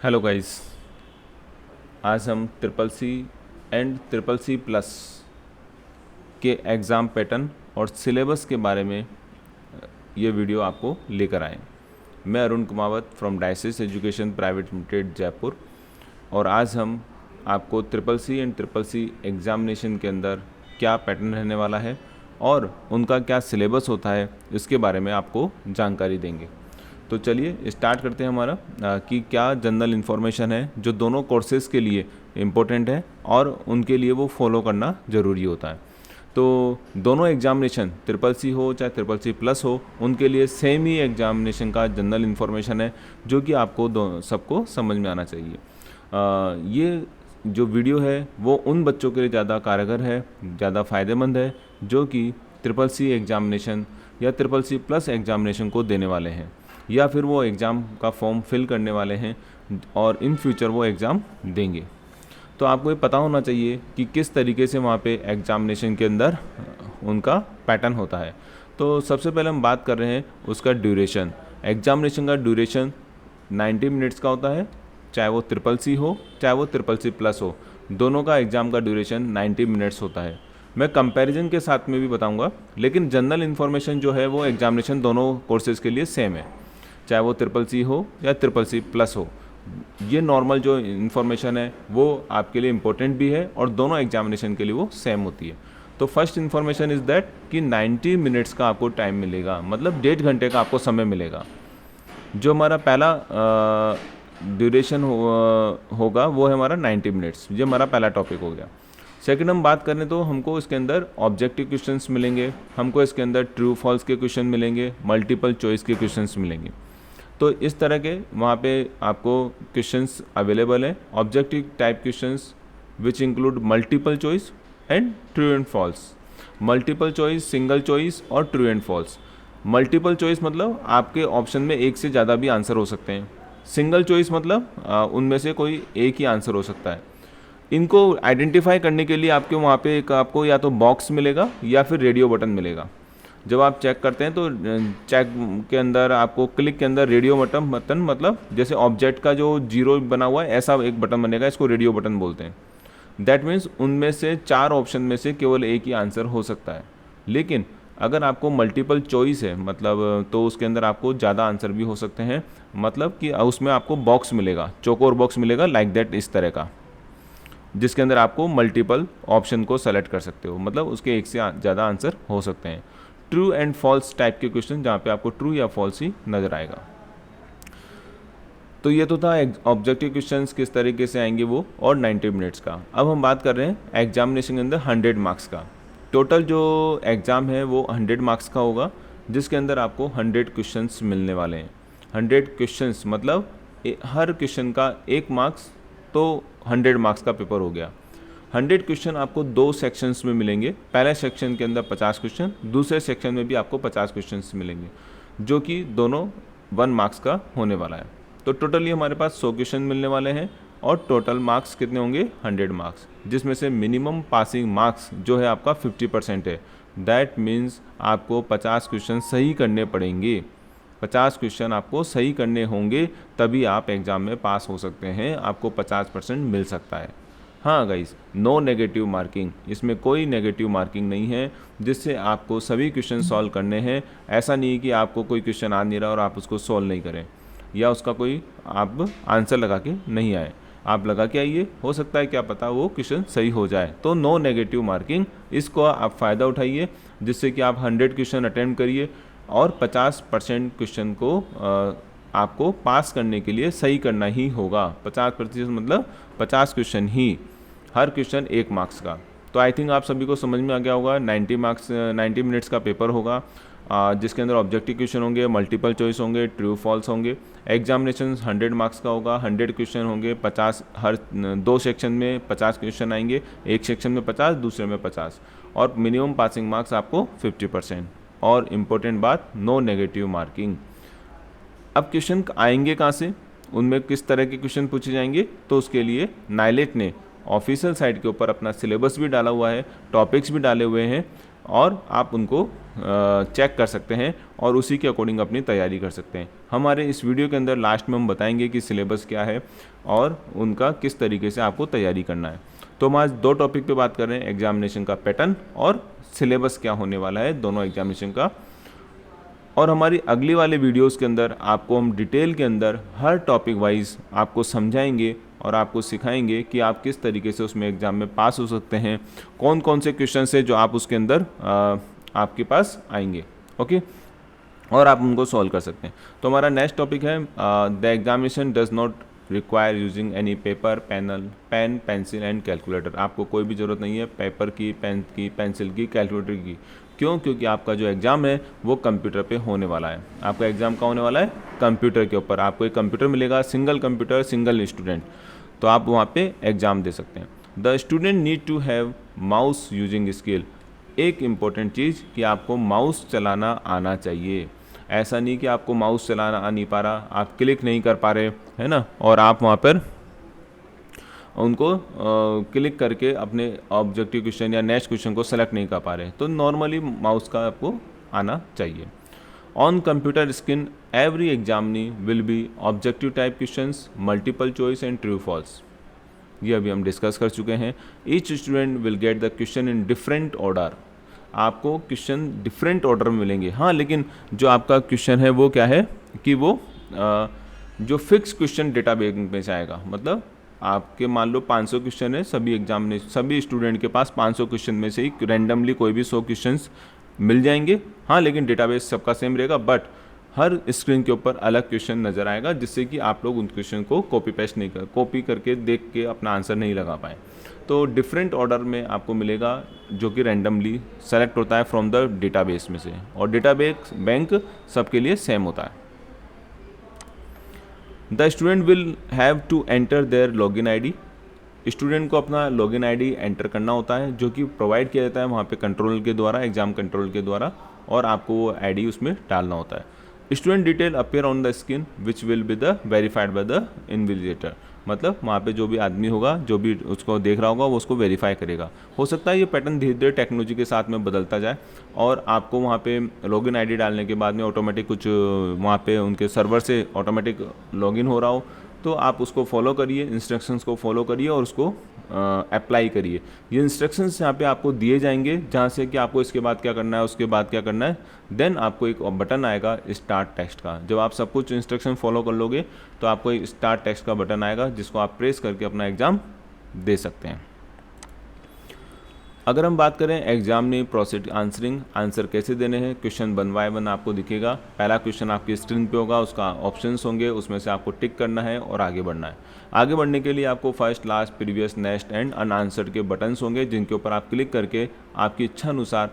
Hello guys, आज हम triple C and triple C plus के एग्ज़ाम पैटर्न और सिलेबस के बारे में ये वीडियो आपको लेकर आए। मैं अरुण कुमावत फ्रॉम डायसिस एजुकेशन प्राइवेट लिमिटेड जयपुर, और आज हम आपको triple C and triple C examination के अंदर क्या पैटर्न रहने वाला है और उनका क्या सिलेबस होता है इसके बारे में आपको जानकारी देंगे। तो चलिए स्टार्ट करते हैं हमारा कि क्या जनरल इन्फॉर्मेशन है जो दोनों कोर्सेज़ के लिए इम्पोर्टेंट है और उनके लिए वो फॉलो करना ज़रूरी होता है। तो दोनों एग्जामिनेशन ट्रिपल सी हो चाहे ट्रिपल सी प्लस हो, उनके लिए सेम ही एग्जामिनेशन का जनरल इन्फॉर्मेशन है जो कि आपको सबको समझ में आना चाहिए। ये जो वीडियो है वो उन बच्चों के लिए ज़्यादा कारगर है, ज़्यादा फ़ायदेमंद है जो कि ट्रिपल सी एग्जामिनेशन या ट्रिपल सी प्लस एग्जामिनेशन को देने वाले हैं या फिर वो एग्ज़ाम का फॉर्म फिल करने वाले हैं और इन फ्यूचर वो एग्ज़ाम देंगे। तो आपको ये पता होना चाहिए कि किस तरीके से वहाँ पे एग्ज़ामिनेशन के अंदर उनका पैटर्न होता है। तो सबसे पहले हम बात कर रहे हैं उसका ड्यूरेशन। एग्ज़ामिनेशन का ड्यूरेशन 90 मिनट्स का होता है, चाहे वो ट्रिपल सी हो चाहे वो ट्रिपल सी प्लस हो, दोनों का एग्ज़ाम का ड्यूरेशन 90 मिनट्स होता है। मैं कंपैरिजन के साथ में भी बताऊंगा, लेकिन जनरल इन्फॉर्मेशन जो है वो एग्ज़ामिनेशन दोनों कोर्सेज़ के लिए सेम है, चाहे वो ट्रिपल सी हो या ट्रिपल सी प्लस हो। ये नॉर्मल जो इन्फॉर्मेशन है वो आपके लिए इम्पोर्टेंट भी है और दोनों एग्जामिनेशन के लिए वो सेम होती है। तो फर्स्ट इन्फॉर्मेशन इज़ दैट कि 90 मिनट्स का आपको टाइम मिलेगा, मतलब 1.5 घंटे का आपको समय मिलेगा। जो हमारा पहला ड्यूरेशन होगा वो है हमारा 90 मिनट्स। ये हमारा पहला टॉपिक हो गया। सेकंड हम बात करें तो हमको इसके अंदर ऑब्जेक्टिव क्वेश्चंस मिलेंगे, हमको इसके अंदर ट्रू फॉल्स के क्वेश्चन मिलेंगे, मल्टीपल चॉइस के क्वेश्चंस मिलेंगे। तो इस तरह के वहाँ पे आपको क्वेश्चंस अवेलेबल हैं, objective type questions which include multiple choice and true and false. Multiple choice, single choice और true and false. Multiple choice मतलब आपके ऑप्शन में एक से ज़्यादा भी आंसर हो सकते हैं। सिंगल चॉइस मतलब उनमें से कोई एक ही आंसर हो सकता है। इनको आइडेंटिफाई करने के लिए आपके वहाँ पे एक आपको या तो बॉक्स मिलेगा या फिर रेडियो बटन मिलेगा। जब आप चेक करते हैं तो चेक के अंदर आपको क्लिक के अंदर रेडियो बटन मतलब जैसे ऑब्जेक्ट का जो जीरो बना हुआ है ऐसा एक बटन बनेगा, इसको रेडियो बटन बोलते हैं। दैट मीन्स उनमें से 4 ऑप्शन में से केवल एक ही आंसर हो सकता है। लेकिन अगर आपको मल्टीपल चॉइस है मतलब तो उसके अंदर आपको ज़्यादा आंसर भी हो सकते हैं, मतलब कि उसमें आपको बॉक्स मिलेगा, चौकोर बॉक्स मिलेगा लाइक दैट, इस तरह का, जिसके अंदर आपको मल्टीपल ऑप्शन को सेलेक्ट कर सकते हो, मतलब उसके एक से ज़्यादा आंसर हो सकते हैं। ट्रू एंड फॉल्स टाइप के क्वेश्चन जहाँ पे आपको ट्रू या फॉल्स ही नज़र आएगा। तो ये तो था ऑब्जेक्टिव क्वेश्चंस किस तरीके से आएंगे वो, और 90 मिनट्स का। अब हम बात कर रहे हैं एग्जामिनेशन के अंदर 100 मार्क्स का। टोटल जो एग्ज़ाम है वो 100 मार्क्स का होगा, जिसके अंदर आपको 100 क्वेश्चंस मिलने वाले हैं। 100 क्वेश्चंस मतलब हर क्वेश्चन का 1 मार्क्स, तो 100 मार्क्स का पेपर हो गया। 100 क्वेश्चन आपको 2 सेक्शंस में मिलेंगे। पहले सेक्शन के अंदर 50 क्वेश्चन, दूसरे सेक्शन में भी आपको 50 क्वेश्चंस मिलेंगे, जो कि दोनों 1 मार्क्स का होने वाला है। तो टोटली हमारे पास 100 क्वेश्चन मिलने वाले हैं और टोटल मार्क्स कितने होंगे 100 मार्क्स, जिसमें से मिनिमम पासिंग मार्क्स जो है आपका 50% है। दैट मीन्स आपको 50 क्वेश्चन सही करने पड़ेंगे। 50 क्वेश्चन आपको सही करने होंगे, तभी आप एग्ज़ाम में पास हो सकते हैं, आपको 50% मिल सकता है। हाँ गाइस, नो नेगेटिव मार्किंग, इसमें कोई नेगेटिव मार्किंग नहीं है, जिससे आपको सभी क्वेश्चन सॉल्व करने हैं। ऐसा नहीं कि आपको कोई क्वेश्चन आ नहीं रहा और आप उसको सॉल्व नहीं करें या उसका कोई आप आंसर लगा के नहीं आए। आप लगा के आइए, हो सकता है क्या पता वो क्वेश्चन सही हो जाए। तो नो नेगेटिव मार्किंग, इसको आप फ़ायदा उठाइए, जिससे कि आप 100 क्वेश्चन अटेम्प्ट करिए और 50% क्वेश्चन को आपको पास करने के लिए सही करना ही होगा। 50% मतलब 50 क्वेश्चन ही, हर क्वेश्चन 1 मार्क्स का। तो आई थिंक आप सभी को समझ में आ गया होगा। 90 मिनट्स का पेपर होगा, जिसके अंदर ऑब्जेक्टिव क्वेश्चन होंगे, मल्टीपल चॉइस होंगे, ट्रू फॉल्स होंगे। एग्जामिनेशन 100 मार्क्स का होगा, 100 क्वेश्चन होंगे, 50 हर 2 सेक्शन में 50 क्वेश्चन आएंगे, एक सेक्शन में 50, दूसरे में 50, और मिनिमम पासिंग मार्क्स आपको 50%। और इम्पोर्टेंट बात, नो नेगेटिव मार्किंग। अब क्वेश्चन आएंगे कहाँ से, उनमें किस तरह के क्वेश्चन पूछे जाएंगे, तो उसके लिए नाइलेट ने ऑफिशियल साइट के ऊपर अपना सिलेबस भी डाला हुआ है, टॉपिक्स भी डाले हुए हैं, और आप उनको चेक कर सकते हैं और उसी के अकॉर्डिंग अपनी तैयारी कर सकते हैं। हमारे इस वीडियो के अंदर लास्ट में हम बताएंगे कि सिलेबस क्या है और उनका किस तरीके से आपको तैयारी करना है। तो हम आज 2 टॉपिक पे बात कर रहे हैं, एग्जामिनेशन का पैटर्न और सिलेबस क्या होने वाला है दोनों एग्जामिनेशन का। और हमारी अगली वाले वीडियोस के अंदर आपको हम डिटेल के अंदर हर टॉपिक वाइज आपको समझाएंगे और आपको सिखाएंगे कि आप किस तरीके से उसमें एग्ज़ाम में पास हो सकते हैं, कौन कौन से क्वेश्चन है जो आप उसके अंदर आपके पास आएंगे, ओके, और आप उनको सॉल्व कर सकते हैं। तो हमारा नेक्स्ट टॉपिक है the examination does not require using any paper, pen, pencil and calculator. आपको कोई भी ज़रूरत नहीं है पेपर की, पेन की, पेंसिल की, कैलकुलेटर की। क्यों? क्योंकि आपका जो एग्ज़ाम है वो कंप्यूटर पे होने वाला है। आपका एग्ज़ाम का होने वाला है कंप्यूटर के ऊपर। आपको एक कंप्यूटर मिलेगा, सिंगल कंप्यूटर, सिंगल स्टूडेंट, तो आप वहाँ पे एग्ज़ाम दे सकते हैं। The student need to have mouse using skill. एक इम्पॉर्टेंट चीज़ कि आपको माउस चलाना आना चाहिए। ऐसा नहीं कि आपको माउस चलाना आ नहीं पा रहा, आप क्लिक नहीं कर पा रहे, है ना, और आप वहाँ पर उनको क्लिक करके अपने ऑब्जेक्टिव क्वेश्चन या नेक्स्ट क्वेश्चन को सेलेक्ट नहीं कर पा रहे, तो नॉर्मली माउस का आपको आना चाहिए। On computer screen every examinee will be objective type questions, multiple choice and true false. ये अभी हम डिस्कस कर चुके हैं। Each student will get the question in different order. आपको क्वेश्चन डिफरेंट ऑर्डर में मिलेंगे, हाँ, लेकिन जो आपका क्वेश्चन है वो क्या है कि वो जो फिक्स क्वेश्चन डेटाबेस में से आएगा। मतलब आपके मान लो 500 क्वेश्चन है, सभी स्टूडेंट के पास 500 क्वेश्चन में से ही रैंडमली कोई भी 100 क्वेश्चंस मिल जाएंगे, हाँ, लेकिन डेटाबेस सबका सेम रहेगा, बट हर स्क्रीन के ऊपर अलग क्वेश्चन नज़र आएगा, जिससे कि आप लोग उन क्वेश्चन को कॉपी करके देख के अपना आंसर नहीं लगा पाए। तो डिफरेंट ऑर्डर में आपको मिलेगा जो कि रैंडमली सेलेक्ट होता है फ्रॉम द डेटाबेस में से, और डेटाबेस बैंक सबके लिए सेम होता है। The student will have to enter their login ID. Student को अपना लॉगिन आईडी एंटर करना होता है, जो कि प्रोवाइड किया जाता है वहाँ पे कंट्रोल के द्वारा, एग्जाम कंट्रोल के द्वारा, और आपको वो आईडी उसमें डालना होता है। Student detail appear on the screen which will be the verified by the invigilator. मतलब वहाँ पे जो भी आदमी होगा, जो भी उसको देख रहा होगा, वो उसको वेरीफाई करेगा। हो सकता है ये पैटर्न धीरे धीरे टेक्नोलॉजी के साथ में बदलता जाए और आपको वहाँ पे लॉगिन आईडी डालने के बाद में ऑटोमेटिक कुछ वहाँ पे उनके सर्वर से ऑटोमेटिक लॉगिन हो रहा हो, तो आप उसको फॉलो करिए, इंस्ट्रक्शंस को फॉलो करिए और उसको अप्लाई करिए। ये इंस्ट्रक्शंस यहाँ पे आपको दिए जाएंगे, जहाँ से कि आपको इसके बाद क्या करना है, उसके बाद क्या करना है। देन आपको एक बटन आएगा स्टार्ट टेक्स्ट का। जब आप सब कुछ इंस्ट्रक्शन फॉलो कर लोगे तो आपको एक स्टार्ट टेक्स्ट का बटन आएगा, जिसको आप प्रेस करके अपना एग्ज़ाम दे सकते हैं। अगर हम बात करें एग्जाम में प्रोसीड आंसरिंग, आंसर कैसे देने हैं, क्वेश्चन 1 बाय 1 आपको दिखेगा। पहला क्वेश्चन आपकी स्क्रीन पे होगा, उसका ऑप्शंस होंगे, उसमें से आपको टिक करना है और आगे बढ़ना है। आगे बढ़ने के लिए आपको first, last, previous, next and unanswered के बटन्स होंगे, जिनके ऊपर आप क्लिक करके आपकी इच्छा अनुसार,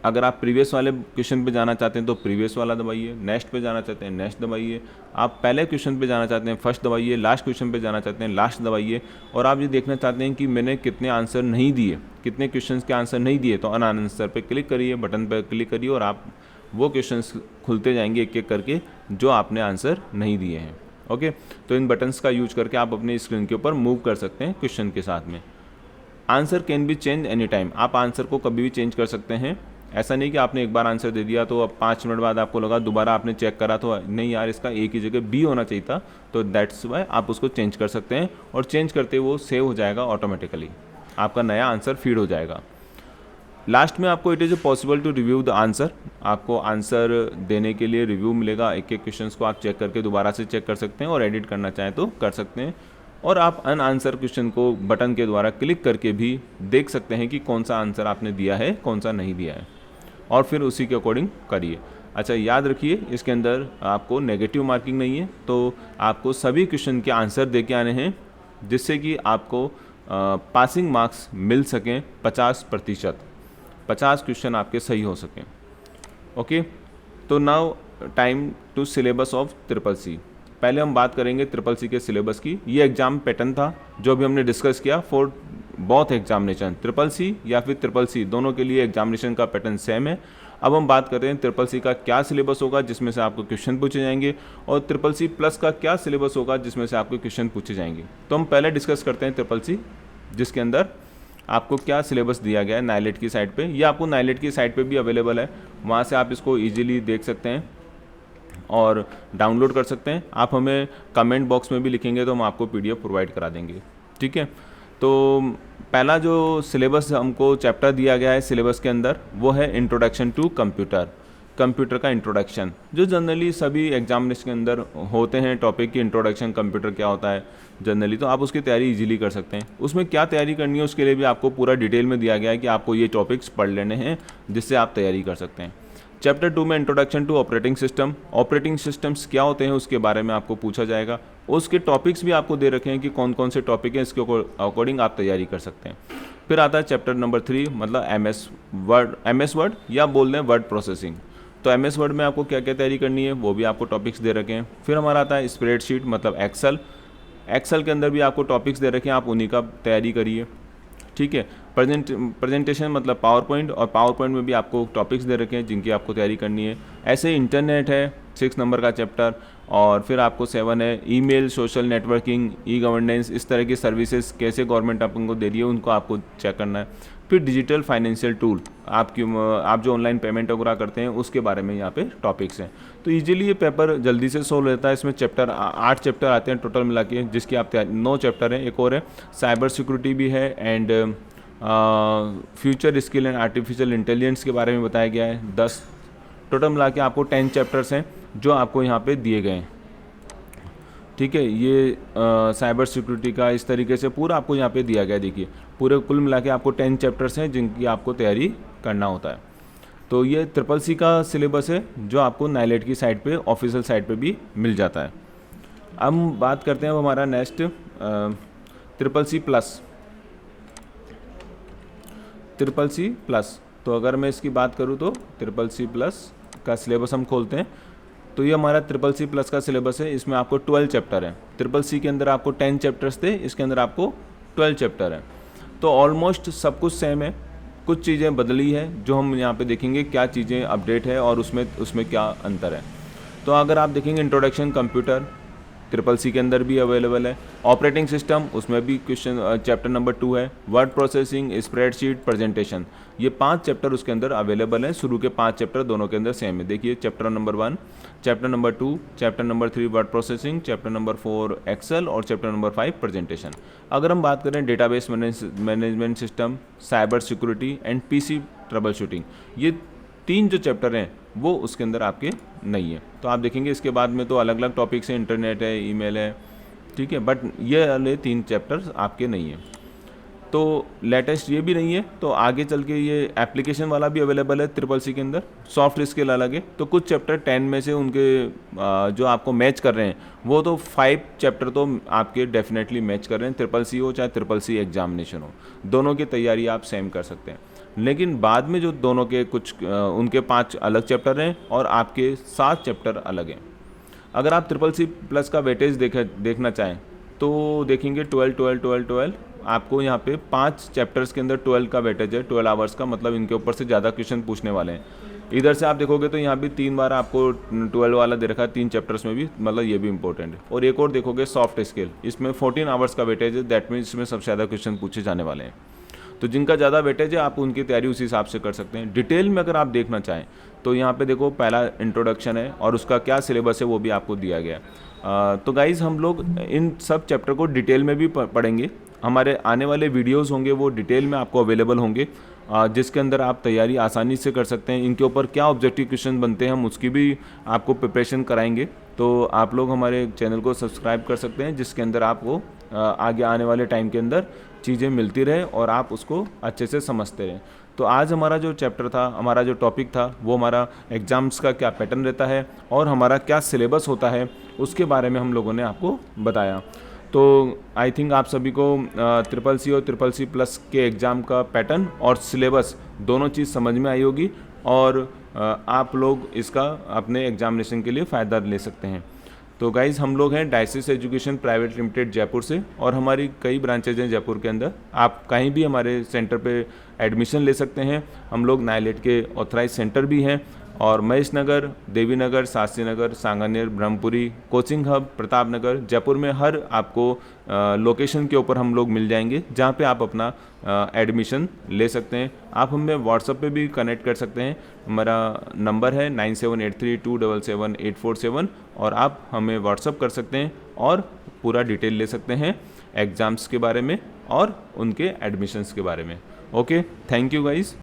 अगर आप प्रीवियस वाले क्वेश्चन पे जाना चाहते हैं तो प्रीवियस वाला दबाइए, नेक्स्ट पे जाना चाहते हैं नेक्स्ट दबाइए, आप पहले क्वेश्चन पे जाना चाहते हैं फर्स्ट दबाइए, लास्ट क्वेश्चन पे जाना चाहते हैं लास्ट दबाइए, और आप ये देखना चाहते हैं कि मैंने कितने आंसर नहीं दिए, कितने क्वेश्चंस के आंसर नहीं दिए, तो अनआंसर पे क्लिक करिए, बटन पर क्लिक करिए और आप वो क्वेश्चंस खुलते जाएंगे एक एक करके जो आपने आंसर नहीं दिए हैं। ओके, तो इन बटन्स का यूज करके आप अपनी स्क्रीन के ऊपर मूव कर सकते हैं क्वेश्चन के साथ में। Answer can be change any time, आप आंसर को कभी भी चेंज कर सकते हैं। ऐसा नहीं कि आपने एक बार आंसर दे दिया तो अब 5 मिनट बाद आपको लगा, दोबारा आपने चेक करा तो नहीं यार इसका एक ही जगह बी होना चाहिए था, तो दैट्स वाई आप उसको चेंज कर सकते हैं, और चेंज करते वो सेव हो जाएगा ऑटोमेटिकली, आपका नया आंसर फीड हो जाएगा। लास्ट में आपको it is possible to review the answer, आपको आंसर देने के लिए रिव्यू मिलेगा, एक एक क्वेश्चन को आप चेक करके दोबारा से चेक कर सकते हैं और एडिट करना चाहें तो कर सकते हैं, और आप अनआंसर क्वेश्चन को बटन के द्वारा क्लिक करके भी देख सकते हैं कि कौन सा आंसर आपने दिया है, कौन सा नहीं दिया है, और फिर उसी के अकॉर्डिंग करिए। अच्छा, याद रखिए इसके अंदर आपको नेगेटिव मार्किंग नहीं है, तो आपको सभी क्वेश्चन के आंसर दे के आने हैं, जिससे कि आपको पासिंग मार्क्स मिल सकें 50%, 50 क्वेश्चन आपके सही हो सकें। ओके, तो now time to syllabus of CCC। पहले हम बात करेंगे CCC के सिलेबस की। ये एग्जाम पैटर्न था जो भी हमने डिस्कस किया फॉर बोथ एग्जामिनेशन, CCC या फिर CCC, दोनों के लिए एग्जामिनेशन का पैटर्न सेम है। अब हम बात करते हैं CCC का क्या सिलेबस होगा जिसमें से आपको क्वेश्चन पूछे जाएंगे, और CCC प्लस का क्या सिलेबस होगा जिसमें से आपको क्वेश्चन पूछे जाएंगे। तो हम पहले डिस्कस करते हैं CCC, जिसके अंदर आपको क्या सिलेबस दिया गया है नाइलेट की साइट पे। ये आपको नाइलेट की साइट पे भी अवेलेबल है, वहाँ से आप इसको ईजिली देख सकते हैं और डाउनलोड कर सकते हैं। आप हमें कमेंट बॉक्स में भी लिखेंगे तो हम आपको PDF प्रोवाइड करा देंगे, ठीक है। तो पहला जो सिलेबस हमको चैप्टर दिया गया है सिलेबस के अंदर वो है इंट्रोडक्शन टू कंप्यूटर, कंप्यूटर का इंट्रोडक्शन, जो जनरली सभी एग्जामिनेशन के अंदर होते हैं टॉपिक की इंट्रोडक्शन कंप्यूटर क्या होता है जनरली, तो आप उसकी तैयारी इजीली कर सकते हैं। उसमें क्या तैयारी करनी है उसके लिए भी आपको पूरा डिटेल में दिया गया है कि आपको ये टॉपिक्स पढ़ लेने हैं जिससे आप तैयारी कर सकते हैं। चैप्टर 2 में introduction to operating system, operating systems क्या होते हैं उसके बारे में आपको पूछा जाएगा। उसके टॉपिक्स भी आपको दे रखे हैं कि कौन कौन से टॉपिक हैं, इसके अकॉर्डिंग आप तैयारी कर सकते हैं। फिर आता है चैप्टर नंबर 3 मतलब MS वर्ड या बोल दें वर्ड प्रोसेसिंग। तो MS वर्ड में आपको क्या क्या तैयारी करनी है वो भी आपको टॉपिक्स दे रखे हैं। फिर हमारा आता है स्प्रेडशीट मतलब एक्सेल के अंदर भी आपको टॉपिक्स दे रखे हैं, आप उन्हीं का तैयारी करिए, ठीक है। प्रेजेंटेशन मतलब पावर पॉइंट, और पावर पॉइंट में भी आपको टॉपिक्स दे रखे हैं जिनकी आपको तैयारी करनी है। ऐसे इंटरनेट है 6 नंबर का चैप्टर, और फिर आपको 7 है ईमेल, सोशल नेटवर्किंग, गवर्नेंस, इस तरह की सर्विसेज कैसे गवर्नमेंट आपको दे रही है उनको आपको चेक करना है। फिर डिजिटल फाइनेंशियल टूल, आप जो ऑनलाइन पेमेंट वगैरह करते हैं उसके बारे में यहाँ पे टॉपिक्स हैं। तो इजीली ये पेपर जल्दी से सोल्व रहता है। इसमें 8 चैप्टर आते हैं टोटल मिला के, जिसकी आप 9 चैप्टर हैं। एक और है साइबर सिक्योरिटी भी है, and future skill and artificial intelligence के बारे में बताया गया है। 10 टोटल मिला के आपको 10 चैप्टर्स हैं जो आपको यहाँ पे दिए गए हैं, ठीक है। ये साइबर सिक्योरिटी का इस तरीके से पूरा आपको यहाँ पे दिया गया है। देखिए पूरे कुल मिला के आपको 10 चैप्टर्स हैं जिनकी आपको तैयारी करना होता है। तो ये CCC का सिलेबस है जो आपको नाइलेट की साइट पे, ऑफिशियल साइट पे भी मिल जाता है। अब हम बात करते हैं हमारा नेक्स्ट CCC प्लस। तो अगर मैं इसकी बात करूँ तो CCC प्लस का सिलेबस हम खोलते हैं तो ये हमारा CCC प्लस का सिलेबस है। इसमें आपको 12 चैप्टर है। CCC के अंदर आपको 10 चैप्टर्स थे, इसके अंदर आपको 12 चैप्टर है। तो ऑलमोस्ट सब कुछ सेम है, कुछ चीज़ें बदली है जो हम यहाँ पे देखेंगे क्या चीज़ें अपडेट है और उसमें क्या अंतर है। तो अगर आप देखेंगे इंट्रोडक्शन कंप्यूटर CCC के अंदर भी अवेलेबल है। ऑपरेटिंग सिस्टम उसमें भी क्वेश्चन चैप्टर नंबर 2 है। वर्ड प्रोसेसिंग, स्प्रेडशीट, प्रेजेंटेशन, ये 5 चैप्टर उसके अंदर अवेलेबल हैं। शुरू के 5 चैप्टर दोनों के अंदर सेम है। देखिए chapter number 1, chapter number 2, chapter number 3 word processing, chapter number 4 excel और चैप्टर नंबर 5 प्रेजेंटेशन। अगर हम बात करें database management system, cyber security and PC troubleshooting, ये 3 जो चैप्टर हैं वो उसके अंदर आपके नहीं है। तो आप देखेंगे इसके बाद में तो अलग अलग टॉपिक्स हैं, इंटरनेट है, ईमेल है, ठीक है, बट ये वाले 3 चैप्टर्स आपके नहीं है। तो लेटेस्ट ये भी नहीं है। तो आगे चल के ये एप्लीकेशन वाला भी अवेलेबल है CCC के अंदर, सॉफ्ट स्किल अलग है। तो कुछ चैप्टर 10 में से उनके जो आपको मैच कर रहे हैं वो तो 5 चैप्टर तो आपके डेफिनेटली मैच कर रहे हैं। CCC हो चाहे CCC एग्जामिनेशन हो, दोनों की तैयारी आप सेम कर सकते हैं। लेकिन बाद में जो दोनों के कुछ उनके 5 अलग चैप्टर हैं और आपके 7 चैप्टर अलग हैं। अगर आप CCC प्लस का वेटेज देखना चाहें तो देखेंगे 12 आपको यहाँ पे 5 चैप्टर्स के अंदर 12 का वेटेज है, 12 आवर्स का, मतलब इनके ऊपर से ज़्यादा क्वेश्चन पूछने वाले हैं। इधर से आप देखोगे तो यहाँ भी 3 बार आपको 12 वाला दे रखा है 3 चैप्टर्स में भी, मतलब ये भी इंपॉर्टेंट है। और एक और देखोगे सॉफ्ट स्किल, इसमें 14 आवर्स का वेटेज है, दैट मीन्स इसमें सबसे ज़्यादा क्वेश्चन पूछे जाने वाले हैं। तो जिनका ज़्यादा वेटेज है आप उनकी तैयारी उसी हिसाब से कर सकते हैं। डिटेल में अगर आप देखना चाहें तो यहाँ पे देखो पहला इंट्रोडक्शन है और उसका क्या सिलेबस है वो भी आपको दिया गया है। तो गाइज़ हम लोग इन सब चैप्टर को डिटेल में भी पढ़ेंगे। हमारे आने वाले वीडियोस होंगे वो डिटेल में आपको अवेलेबल होंगे, जिसके अंदर आप तैयारी आसानी से कर सकते हैं। इनके ऊपर क्या ऑब्जेक्टिव क्वेश्चन बनते हैं हम उसकी भी आपको प्रिपरेशन कराएंगे। तो आप लोग हमारे चैनल को सब्सक्राइब कर सकते हैं, जिसके अंदर आपको आगे आने वाले टाइम के अंदर चीज़ें मिलती रहे और आप उसको अच्छे से समझते रहें। तो आज हमारा जो चैप्टर था, हमारा जो टॉपिक था, वो हमारा एग्ज़ाम्स का क्या पैटर्न रहता है और हमारा क्या सिलेबस होता है उसके बारे में हम लोगों ने आपको बताया। तो आई थिंक आप सभी को CCC और CCC प्लस के एग्ज़ाम का पैटर्न और सिलेबस दोनों चीज़ समझ में आई होगी और आप लोग इसका अपने एग्जामिनेशन के लिए फ़ायदा ले सकते हैं। तो गाइज़ हम लोग हैं diocese education private limited Jaipur से, और हमारी कई ब्रांचेज हैं जयपुर के अंदर। आप कहीं भी हमारे सेंटर पे एडमिशन ले सकते हैं। हम लोग नाइलेट के ऑथराइज सेंटर भी हैं, और महेश नगर, देवी नगर, शास्त्री नगर, सांगानेर, ब्रह्मपुरी, कोचिंग हब, प्रताप नगर, जयपुर में हर आपको लोकेशन के ऊपर हम लोग मिल जाएंगे जहाँ पे आप अपना एडमिशन ले सकते हैं। आप हमें व्हाट्सएप पे भी कनेक्ट कर सकते हैं। हमारा नंबर है 9783277847 और आप हमें व्हाट्सएप कर सकते हैं और पूरा डिटेल ले सकते हैं एग्ज़ाम्स के बारे में और उनके एडमिशन्स के बारे में। Okay, thank you guys.